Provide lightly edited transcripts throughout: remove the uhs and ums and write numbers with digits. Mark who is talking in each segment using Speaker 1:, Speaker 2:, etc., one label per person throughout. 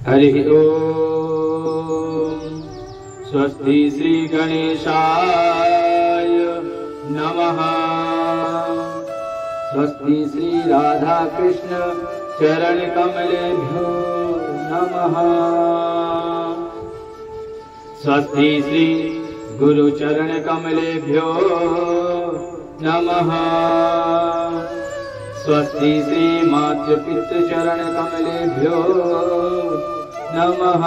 Speaker 1: हरि ओम। स्वस्ति श्री गणेशाय नमः। स्वस्ति श्री राधा कृष्ण चरण कमलेभ्यो नमः। स्वस्ति श्री गुरु चरण कमलेभ्यो नमः। स्वस्ति श्री मातृपितृ चरण कमलेभ्यो नमः।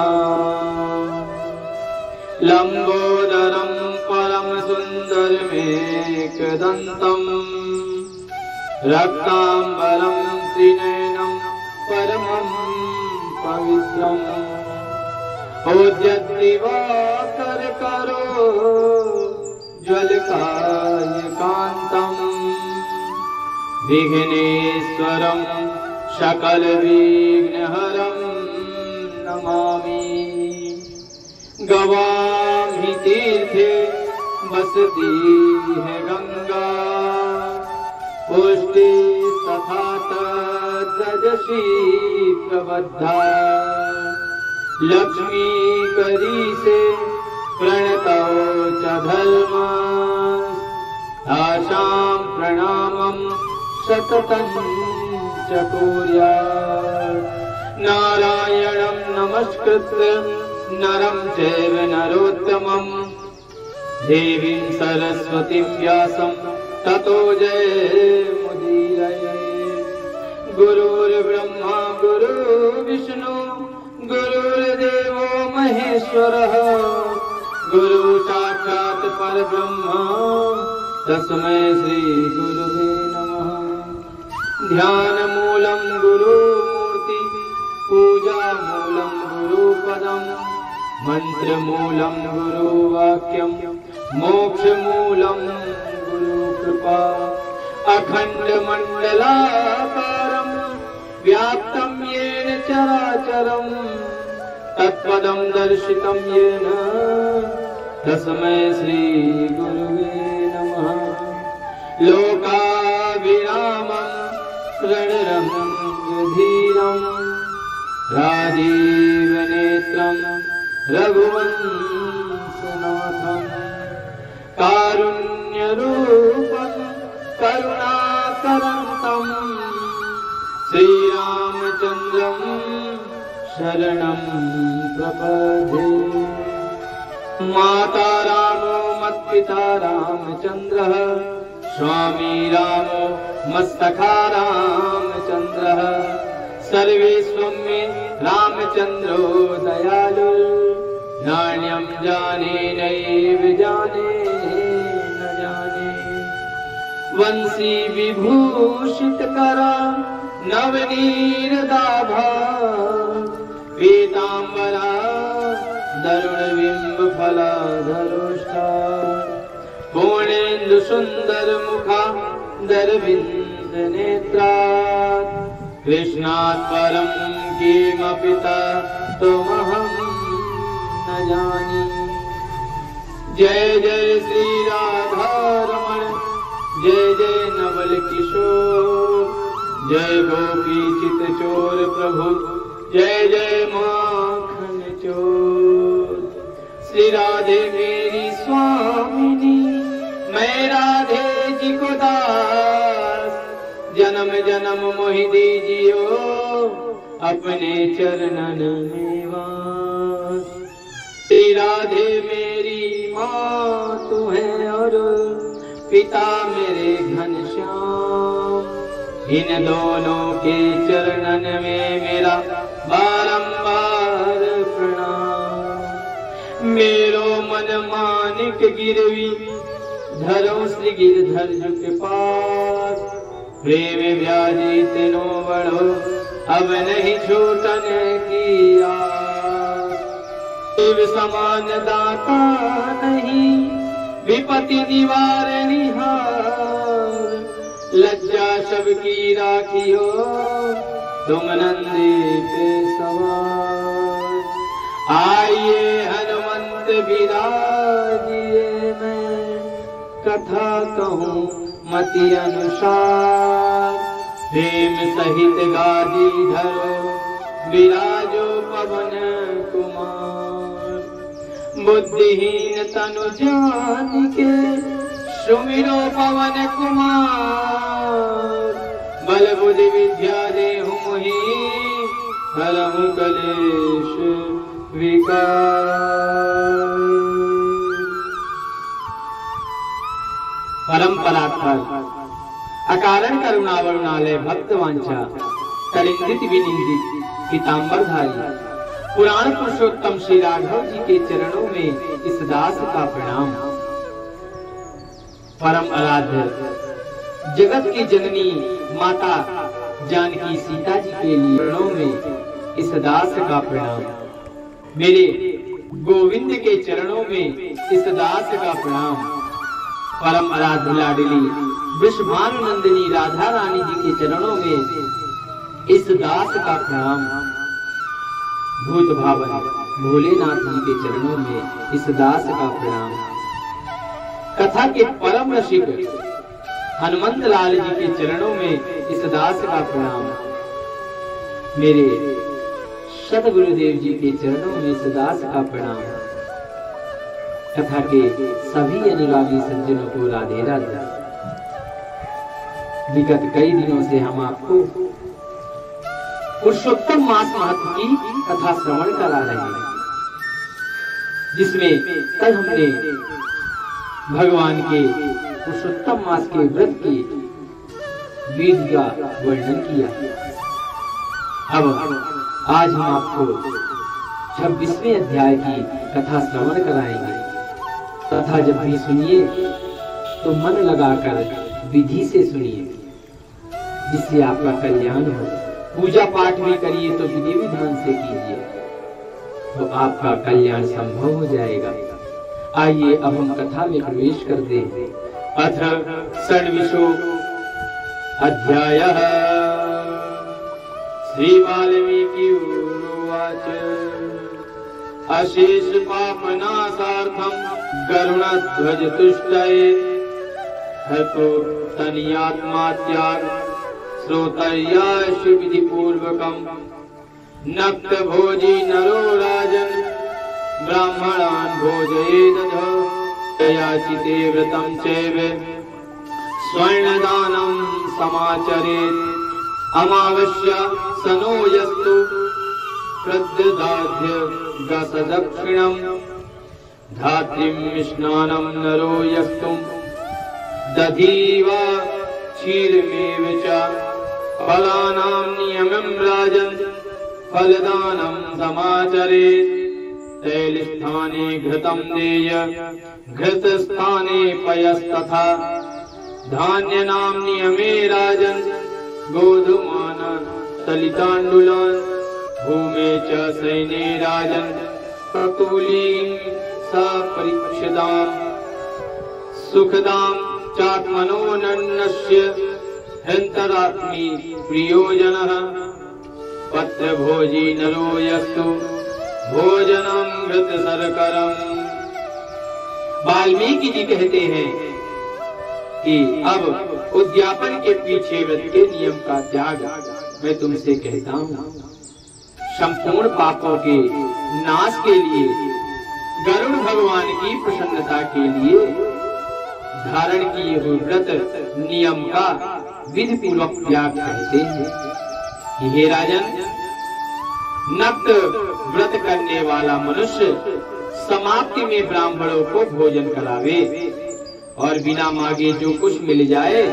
Speaker 1: लंबोदरं परम सुंदरमेकदंतं रक्तांबरं त्रिनयनं परमं पवित्रम् उद्यद्दिवाकर करो ज्वलकायकान्तं विघ्नेश्वरं सकल विघ्नहरं नमामि। गवामि तीर्थे बसती है गंगा पुष्टि तथा तजसी प्रबद्धा लक्ष्मी करी से प्रणतो च धर्म तासां प्रणामं सततं च कुर्यात्। नारायणं नमस्कृत्य नरं चैव नरोत्तमं देवीं सरस्वतीं व्यासं ततो जयमुदीरये। गुरुर्ब्रह्मा गुरुर्विष्णु गुरुर्देवो महेश्वरः गुरु साक्षात् परब्रह्म तस्मै श्री गुरुवे नमः। ध्यानमूलं गुरुमूर्ति पूजामूलं गुरुपदम् मंत्रमूलं गुरुवाक्यं मोक्षमूलं गुरुकृपा। अखण्डमण्डलाकारं व्याप्तं येन चराचरं तत्पदं दर्शितं येन तस्मै श्री गुरुवे नमः। लोकाभिरामं रणरङ्गधीरं राजीवनेत्रं रघुवंशनाथं कारुण्यरूपं करुणाकरं श्रीरामचन्द्रं शरणं प्रपद्ये। माता रामो मत्पिता रामचन्द्रः स्वामी रामो मत्सखा रामचन्द्रः सर्वेष्वं मे रामचन्द्रो दयालु नान्यं जाने नैव जाने न जाने। वंशी विभूषितकरा नवनीरदाभा पीताम्बरा दरुणबिम्बफलाधरोष्ठा पूर्णेन्दु सुन्दरमुखा दरविन्दनेत्रा। कृष्णात् परं किमपि तत्त्वमहं न जाने। जय जय श्री राधा रमण जय जय नवल किशोर जय गोपी चित चोर प्रभु जय जय माखन चोर। श्री राधे मेरी स्वामिनी मैं राधे जी को दास जन्म जन्म मोहि दीजियो अपने चरणन में वास। श्री राधे मेरी माँ तू है और पिता मेरे घनश्याम इन दोनों के चरणन में मेरा बारंबार प्रणाम। मेरो मन मानिक गिरवी धरो श्री गिरधर के पास प्रेम व्याजी तेनो बढ़ो अब नहीं छूटन की आस। शिव समान दाता नहीं विपत्ति निवारणिहार लज्जा सबकी राखियो तुम नंदी पे सवार। आइए हनुमंत विराजिए मैं कथा कहूँ मति अनुसार। प्रेम सहित गादी धरो विराजो पवन बुद्धिहीन तनु जान के सुमिरो पवन कुमार। बल बुद्धि विद्या देहु मोहि हरहु कलेश विकार। परंपरा अकारण करुणावरुणालय भक्तवांछा कलिंदित विनिंदित पीतांबरधारी पुराण पुरुषोत्तम श्री राघव जी के चरणों में इस दास का प्रणाम। परम आराध्य जगत की जननी माता जानकी सीता जी के लिए चरणों में इस दास का प्रणाम। मेरे गोविंद के चरणों में इस दास का प्रणाम। परम आराध्य लाडली वृषभानुनंदिनी राधा रानी जी के चरणों में इस दास का प्रणाम। भूत भावन भोलेनाथ जी के चरणों में इस दास का प्रणाम। कथा के परम रसिक हनुमंत लाल जी के चरणों में इस दास का प्रणाम। मेरे सतगुरुदेव जी के चरणों में इस दास का प्रणाम। कथा के सभी अनुरागी सज्जनों को राधे राधे। विगत कई दिनों से हम आपको पुरुषोत्तम मास महत्व की कथा श्रवण करा रहे हैं, जिसमें कल हमने भगवान के पुरुषोत्तम मास के व्रत की विधि का वर्णन किया। अब आज हम आपको 26वें अध्याय की कथा श्रवण कराएंगे। कथा जब भी सुनिए तो मन लगाकर विधि से सुनिए, जिससे आपका कल्याण हो। पूजा पाठ भी करिए तो विधि विधान से कीजिए, तो आपका कल्याण संभव हो जाएगा। आइए अब हम कथा में प्रवेश करते हैं। अथ षड्विंशो अध्यायः। श्री वाल्मीकि उवाच अशेष पापनाशार्थं गरुणध्वज तुष्टये हेतु तनियात्मा त्याग श्रोतर्याश विधि पूर्वकम नक्त भोजी नरो राजन ब्राह्मणान् भोजयेदथ याचिते व्रतं चैव स्वर्णदानं समाचरेत् अमावस्या सनो यस्तु प्रददाध्य गसदक्षिणं धात्रीं स्नानं नरो यस्तु दधीवा क्षीरमेव च फलानां नियमं राजन् फलदानं समाचरेत् तैलस्थाने घृतं देय घृतस्थाने पयस्तथा धान्यनां नियमे राजन् गोधूमान् तलिताण्डुलान् भूमे च सैने राजन् प्रतुलीं सपरीक्षितां सुखदां चात्मनो नन्नस्य हन्तरात्मी प्रियोजनः पत्रभोजी नरो यस्तु भोजनं घृतशर्करम्। वाल्मीकि जी कहते हैं कि अब उद्यापन के पीछे व्रत के नियम का त्याग मैं तुमसे कहता हूँ। संपूर्ण पापों के नाश के लिए गरुड़ भगवान की प्रसन्नता के लिए धारण किए हुए व्रत नियम का विधि पूर्वक त्याग कहते हैं। हे राजन, नक्त व्रत करने वाला मनुष्य समाप्ति में ब्राह्मणों को भोजन करावे और बिना मांगे जो कुछ मिल जाए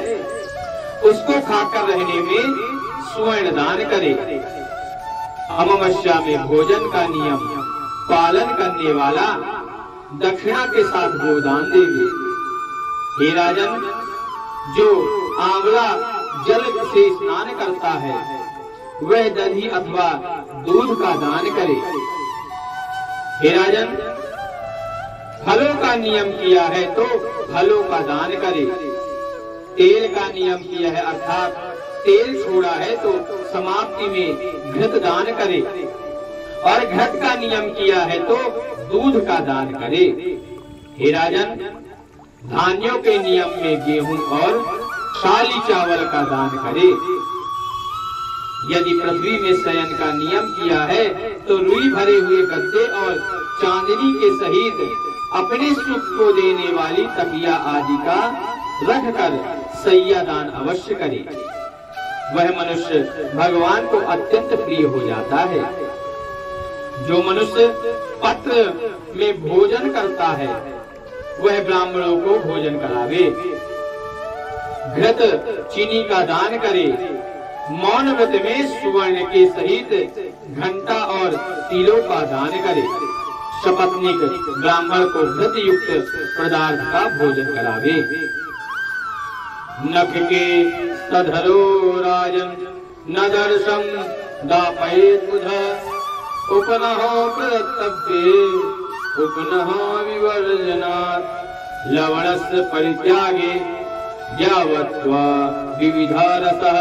Speaker 1: उसको खाकर रहने में स्वर्ण दान करे। अमावस्या में भोजन का नियम पालन करने वाला दक्षिणा के साथ गोदान देवे। हे राजन, जो आंवला जल से स्नान करता है वह दही अथवा दूध का दान करे। हे राजन, फलों का नियम किया है तो फलों का दान करे। तेल का नियम किया है अर्थात तेल छोड़ा है तो समाप्ति में घृत दान करे और घृत का नियम किया है तो दूध का दान करे। हे राजन, धान्यों के नियम में गेहूं और काली चावल का दान करे। यदि पृथ्वी में शयन का नियम किया है तो रुई भरे हुए गद्दे और चांदनी के सहित अपने सुख को देने वाली तकिया आदि का रखकर सैया दान अवश्य करे। वह मनुष्य भगवान को अत्यंत प्रिय हो जाता है। जो मनुष्य पत्र में भोजन करता है वह ब्राह्मणों को भोजन करावे, घृत चीनी का दान करे, मौन व्रत में सुवर्ण के सहित घंटा और तिलों का दान करे, सपत्नीक ब्राह्मण को घृत युक्त पदार्थ का भोजन करावे। नख के सधरो राजन न दर्शम दापयेत् बुध उपनहो कर्तव्ये उपनहो विवर्जनात् लवणस्य परित्यागे यावत्वा विविधा रसः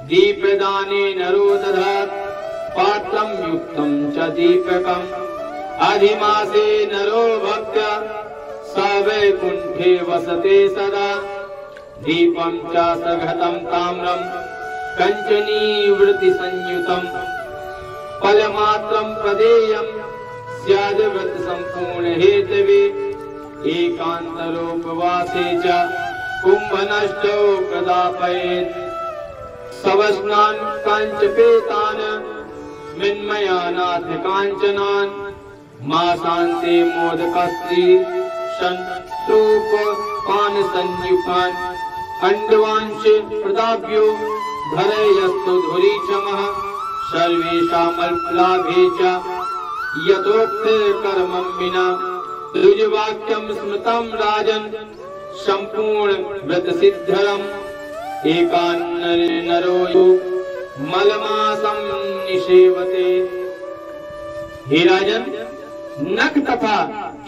Speaker 1: दीपदाने नरो दधात् पात्रं युक्तं च दीपकम् अधिमासे नरो भक्त्या स वैकुण्ठे वसते सदा दीपं च सघतं ताम्रं कञ्चनीवृति संयुतं फलमात्रं प्रदेयं स्याद् व्रत संपूर्ण हेतवे एकान्तरोपवासे च कुम्भनष्टौ प्रदापयेत् सवस्नान् काञ्चपेतान् मृण्मयानाथ काञ्चनान् मासान्ते मोदकस्त्री सन्तूपान् संयुगान् अण्डवांश प्रदाभ्यो धरयस्तु धुरीचमः सर्वेषामल्पलाभे च यतोक्त कर्मं विना ऋजुवाक्यं स्मृतं राजन् सम्पूर्ण व्रत सिद्धरम् एकान्नरो मलमासं निषेवते। हे राजन, नख तथा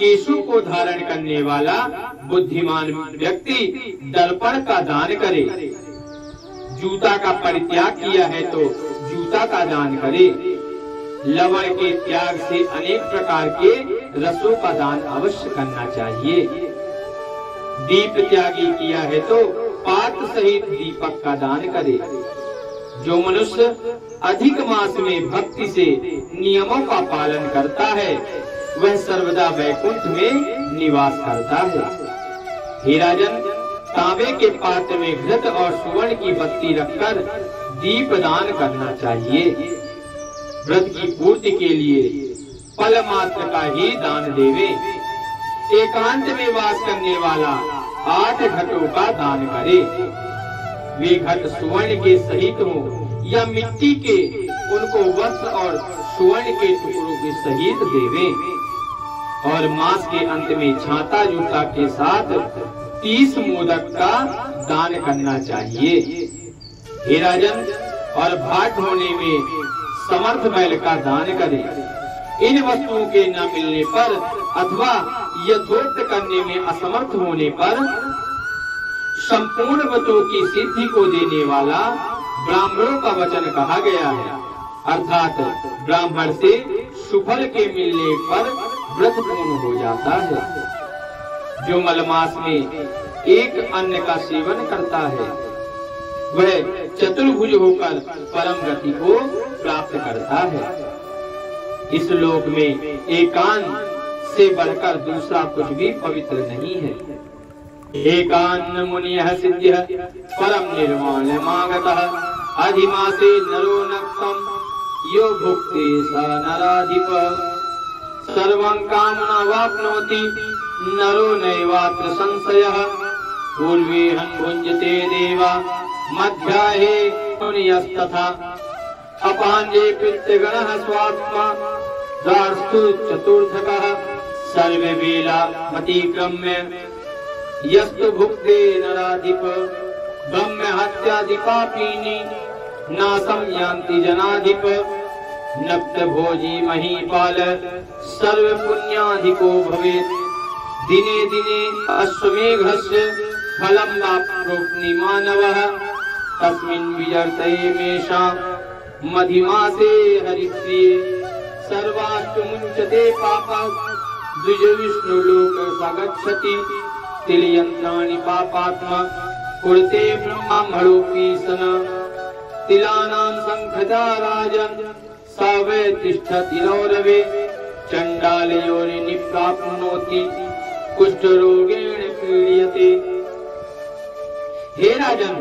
Speaker 1: केशों को धारण करने वाला बुद्धिमान व्यक्ति दर्पण का दान करे। जूता का परित्याग किया है तो जूता का दान करे। लवण के त्याग से अनेक प्रकार के रसों का दान अवश्य करना चाहिए। दीप त्यागी किया है तो पात्र सहित दीपक का दान करे। जो मनुष्य अधिक मास में भक्ति से नियमों का पालन करता है वह सर्वदा वैकुंठ में निवास करता है। हे राजन, तांबे के पात्र में घृत और सुवर्ण की बत्ती रखकर दीप दान करना चाहिए। व्रत की पूर्ति के लिए फल मात्र का ही दान देवे। एकांत में वास करने वाला 8 घटों का दान करे। वे घट सुवर्ण के सहित हो या मिट्टी के, उनको वस्त्र और सुवर्ण के टुकड़ों के सहित देवे। और मास के अंत में छाता जूता के साथ 30 मोदक का दान करना चाहिए। हे राजन, और भाट होने में समर्थ बैल का दान करे। इन वस्तुओं के न मिलने पर अथवा यथोक्त करने में असमर्थ होने पर संपूर्ण व्रतों की सिद्धि को देने वाला ब्राह्मणों का वचन कहा गया है। अर्थात ब्राह्मण से सुफल के मिलने पर व्रत पूर्ण हो जाता है। जो मलमास में एक अन्न का सेवन करता है वह चतुर्भुज होकर परम गति को प्राप्त करता है। इस लोक में एकांत से बढ़कर दूसरा कुछ भी पवित्र नहीं है। एकान्न मुनियः सिद्ध्यः परम निर्वाण मागतः अधिमासे नरो नक्तम् यो भुक्ते स नराधिपः सर्वं कामनावाप्नोति नरो नैवात्र संशयः पूर्वेहं भुञ्जते देवा मध्याहे मुनियस्तथा अपाञ्जे पितृगणः स्वात्मा दार्स्तु चतुर्थकः सर्वे वेला मतिक्रम्य यस्तु भुक्ते नराधिप ब्रह्म हत्याधिपापीनि नासं यान्ति जनाधिप नक्त भोजी महीपाल सर्व पुण्याधिको भवेत् दिने दिने अश्वमेघस्य फलं नाप्नोति मानवः तस्मिन् विजर्तये मेषां मधिमासे हरिप्रिये सर्वास्तु मुञ्चते पापः द्विज विष्णुलोक सगच्छति तिलयन्त्राणि पापात्मा कुरुते ब्रह्मणोऽपि सन तिलानां संखदा राजन् सावे तिष्ठति रौरवे चंडालयोनि निप्राप्नोति कुष्ठरोगेण पीड्यते। हे राजन,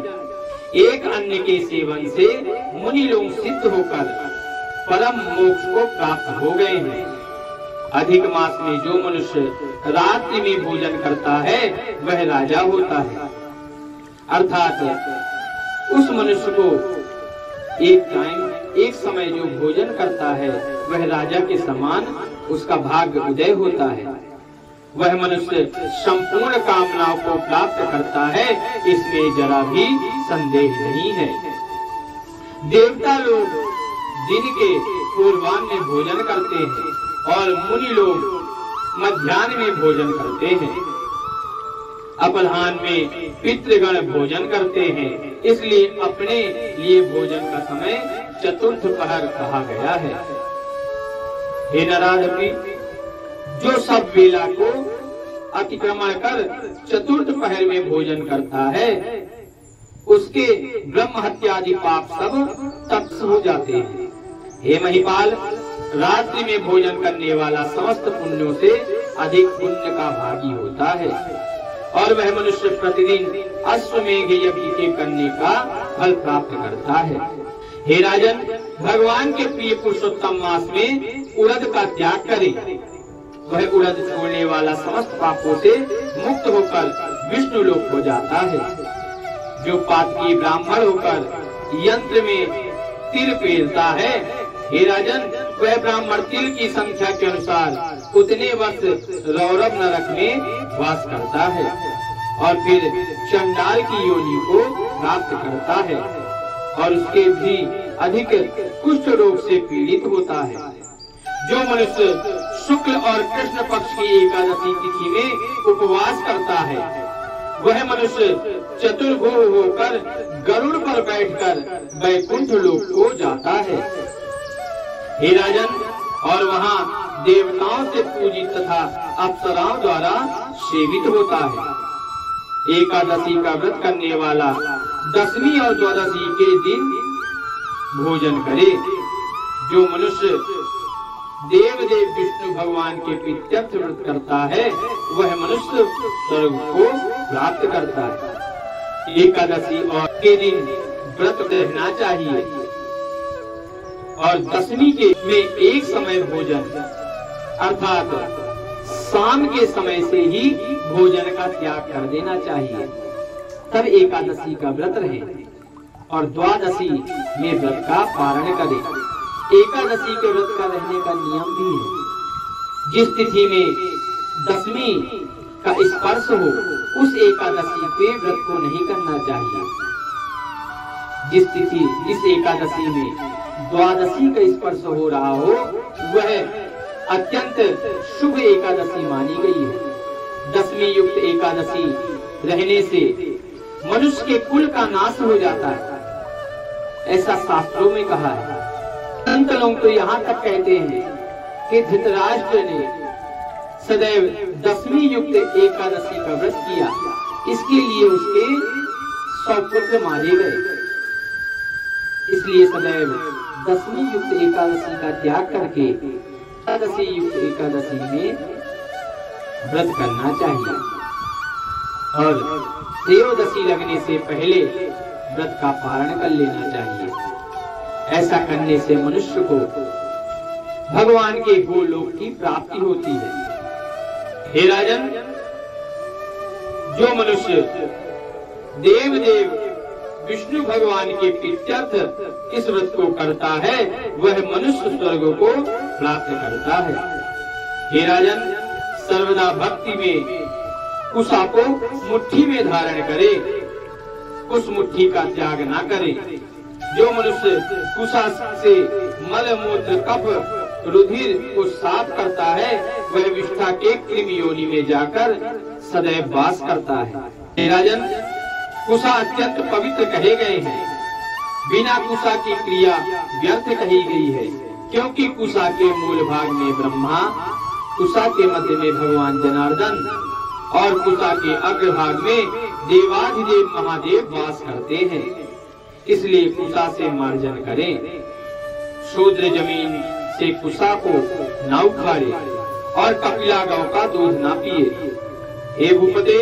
Speaker 1: एक अन्न के सेवन से मुनि लोग सिद्ध होकर परम मोक्ष को प्राप्त हो गए हैं। अधिक मास में जो मनुष्य रात्रि में भोजन करता है वह राजा होता है, अर्थात उस मनुष्य को एक समय जो भोजन करता है वह राजा के समान उसका भाग्य उदय होता है। वह मनुष्य संपूर्ण कामनाओं को प्राप्त करता है, इसमें जरा भी संदेह नहीं है। देवता लोग दिन के पूर्वाह्न भोजन करते हैं और मुनि लोग मध्याह्न में भोजन करते हैं। अपराह्न में पितृगण भोजन करते हैं, इसलिए अपने लिए भोजन का समय चतुर्थ पहर कहा गया है। हे नराधमी, जो सब वेला को अतिक्रमण कर चतुर्थ पहर में भोजन करता है उसके ब्रह्म हत्यादि पाप सब तप्त हो जाते हैं। हे महिपाल, रात्रि में भोजन करने वाला समस्त पुण्यों से अधिक पुण्य का भागी होता है और वह मनुष्य प्रतिदिन अश्वमेघ यज्ञ के करने का फल प्राप्त करता है। हे राजन, भगवान के प्रिय पुरुषोत्तम मास में उड़द का त्याग करें। वह उड़द छोड़ने वाला समस्त पापों से मुक्त होकर विष्णु लोक हो जाता है। जो पापी ब्राह्मण होकर यंत्र में तिल पेरता है, हे राजन, वह ब्राह्मण तिल की संख्या के अनुसार उतने वर्ष रौरव नरक में वास करता है और फिर चंडाल की योनि को प्राप्त करता है और उसके भी अधिक कुष्ठ रोग से पीड़ित होता है। जो मनुष्य शुक्ल और कृष्ण पक्ष की एकादशी तिथि में उपवास करता है वह मनुष्य चतुर्भुज होकर गरुड़ पर बैठकर वैकुंठ लोक को जाता है। हे राजन, और वहाँ देवताओं से पूजित तथा अप्सराओं द्वारा सेवित होता है। एकादशी का व्रत करने वाला दसवीं और द्वादशी के दिन भोजन करे। जो मनुष्य देव विष्णु भगवान के प्रीत्यर्थ व्रत करता है वह मनुष्य स्वर्ग को प्राप्त करता है। एकादशी और के दिन व्रत रहना चाहिए और दसवीं के में एक समय भोजन अर्थात शाम के समय से ही भोजन का त्याग कर देना चाहिए, तब एकादशी का व्रत रहे और द्वादशी में व्रत का पारण करे। एकादशी के व्रत का रहने का नियम भी है। जिस तिथि में दसवीं का स्पर्श हो उस एकादशी पे व्रत को नहीं करना चाहिए। जिस एकादशी में द्वादशी का स्पर्श हो रहा हो वह अत्यंत शुभ एकादशी मानी गई है। दसवीं युक्त एकादशी रहने से मनुष्य के कुल का नाश हो जाता है, ऐसा शास्त्रों में कहा है। संत लोग तो यहाँ तक कहते हैं कि धृतराष्ट्र ने सदैव दसवीं युक्त एकादशी का व्रत किया, इसके लिए उसके 100 पुत्र मारे गए। इसलिए सदैव दसवीं युक्त एकादशी का त्याग करके द्वादशी युक्त एकादशी में व्रत करना चाहिए और त्रयोदशी लगने से पहले व्रत का पारण कर लेना चाहिए। ऐसा करने से मनुष्य को भगवान के गोलोक की प्राप्ति होती है। हे राजन, जो मनुष्य देव विष्णु भगवान के प्रीत्यर्थ इस व्रत को करता है वह मनुष्य स्वर्ग को प्राप्त करता है। हे राजन, सर्वदा भक्ति में कुशा को मुट्ठी में धारण करे, कुश मुट्ठी का त्याग ना करे। जो मनुष्य कुशा से मल मूत्र कफ रुधिर को साफ करता है वह विष्ठा के कृमि योनि में जाकर सदैव वास करता है। हे राजन, कुशा अत्यंत पवित्र कहे गए हैं। बिना कुशा की क्रिया व्यर्थ कही गई है, क्योंकि कुशा के मूल भाग में ब्रह्मा, कुशा के मध्य में भगवान जनार्दन और कुशा के अग्रभाग में देवाधिदेव महादेव वास करते हैं। इसलिए कुसा से मार्जन करें। शूद्र जमीन से कुसा को ना उखाड़े और कपिला गौ का दूध ना पिए। हे भूपते,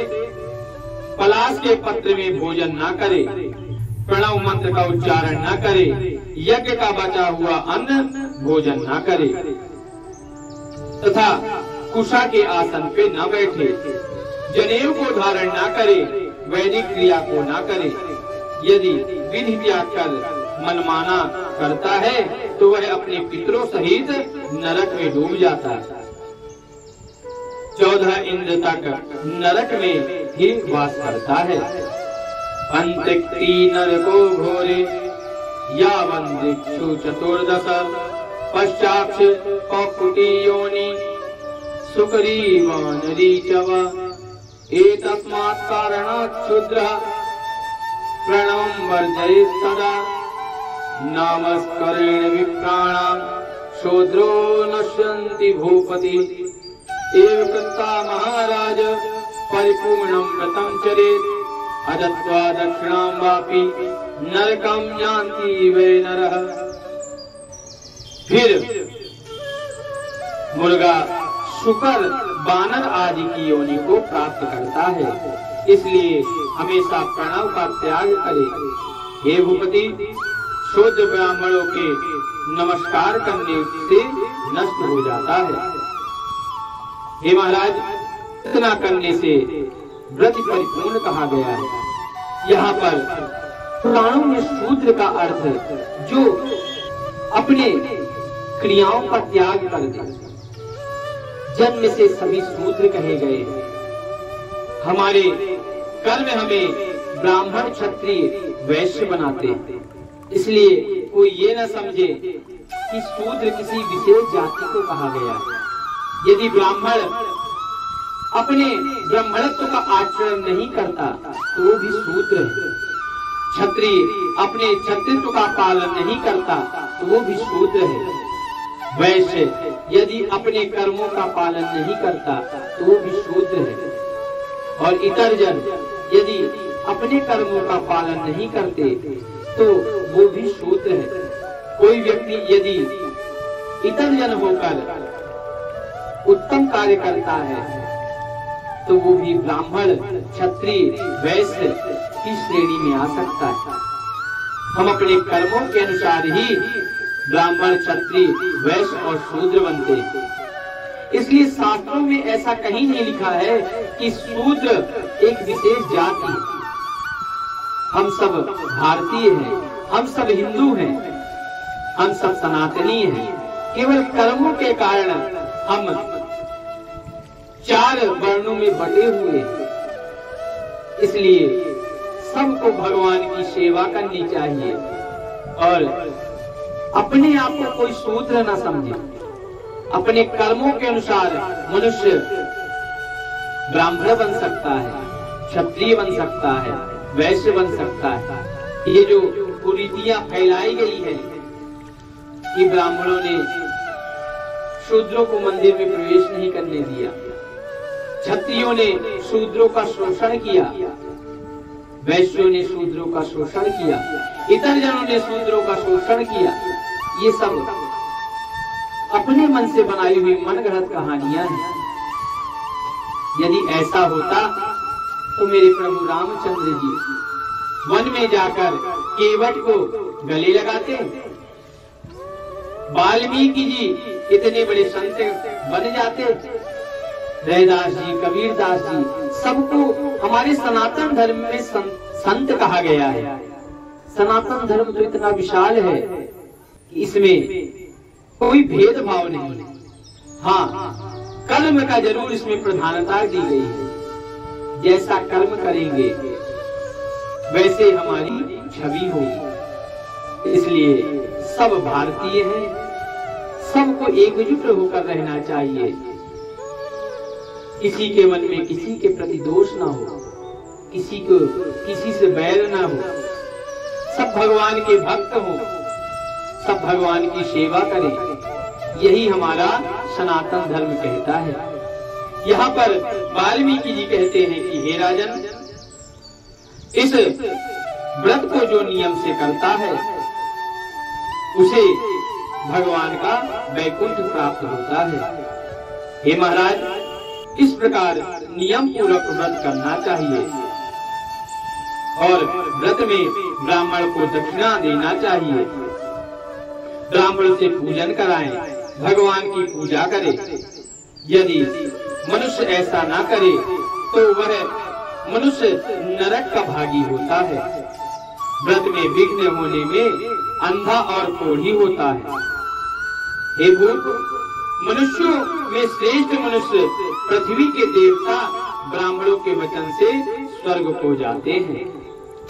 Speaker 1: पलाश के पत्र में भोजन ना करे, प्रणव मंत्र का उच्चारण ना करे, यज्ञ का बचा हुआ अन्न भोजन ना करे तथा कुशा के आसन पे न बैठे, जनेऊ को धारण ना करे, वैदिक क्रिया को ना करे। यदि विधि त्याग कर मनमाना करता है तो वह अपने पितरों सहित नरक में डूब जाता है। 14 इंद्र तक नरक में ही वास करता है। अंतक्ति नरको घोरे यावन्दिक्षु 14 पश्चाक्ष कौकुटी योनि सुकरीवानरीचव एतस्मात् कारणात् क्षुद्रः प्रणवं वर्जयेत् सदा नामस्करेण विप्राणां शूद्रो नश्यन्ति भूपति। एव कृत्वा महाराज परिपूर्णं व्रतं चरेत् अदत्वा दक्षिणां वापि नरकं यान्ति वै नरः। फिर मुर्गा शुकर बानर आदि की योनि को प्राप्त करता है, इसलिए हमेशा प्रणव का त्याग करे। हे भूपति, शूद्र ब्राह्मणों के नमस्कार करने से नष्ट हो जाता है। हे महाराज, इतना करने से व्रत परिपूर्ण कहा गया है। यहाँ पर पुराणों में शूद्र का अर्थ जो अपने क्रियाओं का त्याग कर दे, जन्म से सभी शूद्र कहे गए हैं। हमारे कर्म हमें ब्राह्मण क्षत्रिय वैश्य बनाते हैं, इसलिए कोई ये न समझे कि शूद्र किसी विशेष जाति को कहा गया है। यदि ब्राह्मण अपने ब्राह्मणत्व का आचरण नहीं करता तो वो भी शूद्र है। क्षत्रिय अपने क्षत्रित्व का पालन नहीं करता तो वो भी शूद्र है। वैश्य यदि अपने कर्मों का पालन नहीं करता तो वो भी शूद्र है। और इतर जन यदि अपने कर्मों का पालन नहीं करते तो वो भी शूद्र है। कोई व्यक्ति यदि इतर जन होकर उत्तम कार्य करता है तो वो भी ब्राह्मण क्षत्रिय वैश्य की श्रेणी में आ सकता है। हम अपने कर्मों के अनुसार ही ब्राह्मण क्षत्रिय वैश्य और शूद्र बनते हैं। इसलिए शास्त्रों में ऐसा कहीं नहीं लिखा है कि शूद्र एक विशेष जाति है। हम सब भारतीय हैं, हम सब हिंदू हैं, हम सब सनातनी हैं। केवल कर्मों के कारण हम 4 वर्णों में बटे हुए हैं। इसलिए सबको भगवान की सेवा करनी चाहिए और अपने आप को कोई शूद्र न समझे। अपने कर्मों के अनुसार मनुष्य ब्राह्मण बन सकता है, क्षत्रिय बन सकता है, वैश्य बन सकता है। ये जो कुरीतियां फैलाई गई है कि ब्राह्मणों ने शूद्रों को मंदिर में प्रवेश नहीं करने दिया, क्षत्रियों ने शूद्रों का शोषण किया, वैश्यों ने शूद्रों का शोषण किया, इतर जनों ने शूद्रों का शोषण किया, ये सब अपने मन से बनाई हुई मनगढ़ंत कहानियां हैं। यदि ऐसा होता तो मेरे प्रभु रामचंद्र जी वन में जाकर केवट को गले लगाते। वाल्मीकि जी इतने बड़े संत बन जाते। रैदास जी, कबीरदास जी, सबको हमारे सनातन धर्म में संत कहा गया है। सनातन धर्म तो इतना विशाल है कि इसमें कोई भेदभाव नहीं है। हाँ, कर्म का जरूर इसमें प्रधानता दी गई है। जैसा कर्म करेंगे वैसे हमारी छवि होगी। इसलिए सब भारतीय हैं, सबको एकजुट होकर रहना चाहिए। किसी के मन में किसी के प्रति दोष ना हो, किसी को किसी से बैर ना हो, सब भगवान के भक्त हो, सब भगवान की सेवा करें। यही हमारा सनातन धर्म कहता है। यहाँ पर वाल्मीकि जी कहते हैं कि हे राजन, इस व्रत को जो नियम से करता है उसे भगवान का वैकुंठ प्राप्त होता है। हे महाराज, इस प्रकार नियम पूर्वक व्रत करना चाहिए और व्रत में ब्राह्मण को दक्षिणा देना चाहिए। ब्राह्मण से पूजन कराएं, भगवान की पूजा करें। यदि मनुष्य ऐसा ना करे तो वह मनुष्य नरक का भागी होता है। व्रत में विघ्न होने में अंधा और कोढ़ी होता है। हे भूप, मनुष्यों में श्रेष्ठ मनुष्य पृथ्वी के देवता ब्राह्मणों के वचन से स्वर्ग को जाते हैं।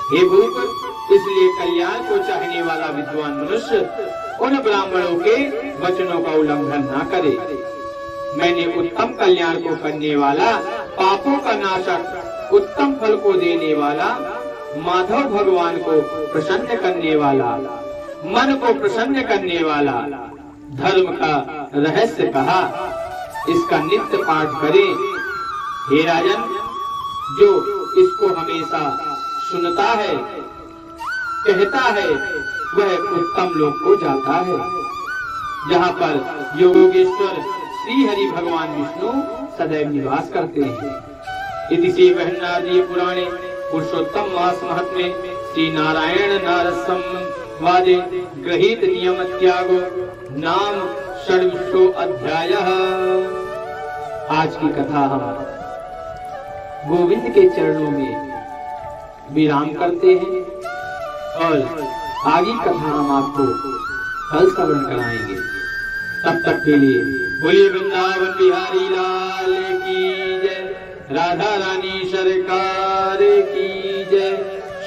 Speaker 1: हे भूप, इसलिए कल्याण को चाहने वाला विद्वान मनुष्य उन ब्राह्मणों के वचनों का उल्लंघन न करे। मैंने उत्तम कल्याण को करने वाला, पापों का नाशक, उत्तम फल को देने वाला, माधव भगवान को प्रसन्न करने वाला, मन को प्रसन्न करने वाला धर्म का रहस्य कहा। इसका नित्य पाठ करें। हे राजन, जो इसको हमेशा सुनता है, कहता है, वह उत्तम लोक को जाता है, जहाँ पर योगेश्वर श्री हरि भगवान विष्णु सदैव निवास करते हैं। इति श्री बृहन्नारदीय पुराणे पुरुषोत्तम मास महात्म्ये श्री नारायण नारद संवादे गृहीत नियम त्यागो नाम षड्विंशो अध्यायः। आज की कथा हम गोविंद के चरणों में विराम करते हैं और आगे कथा हम आपको कल श्रवण कराएंगे। तब तक के लिए बोलिए वृंदावन बिहारी लाल की जय, राधा रानी सरकार की जय,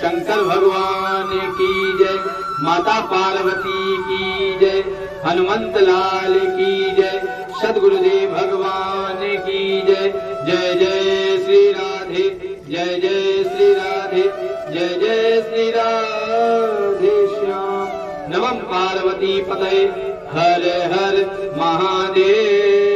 Speaker 1: शंकर भगवान की जय, माता पार्वती की जय, हनुमंत लाल की जय, सद्गुरुदेव भगवान की जय। जय जय श्री राधे, जय जय श्री राधे, जय जय श्री राधे श्याम। नमः पार्वती पतये, हर हर महादेव।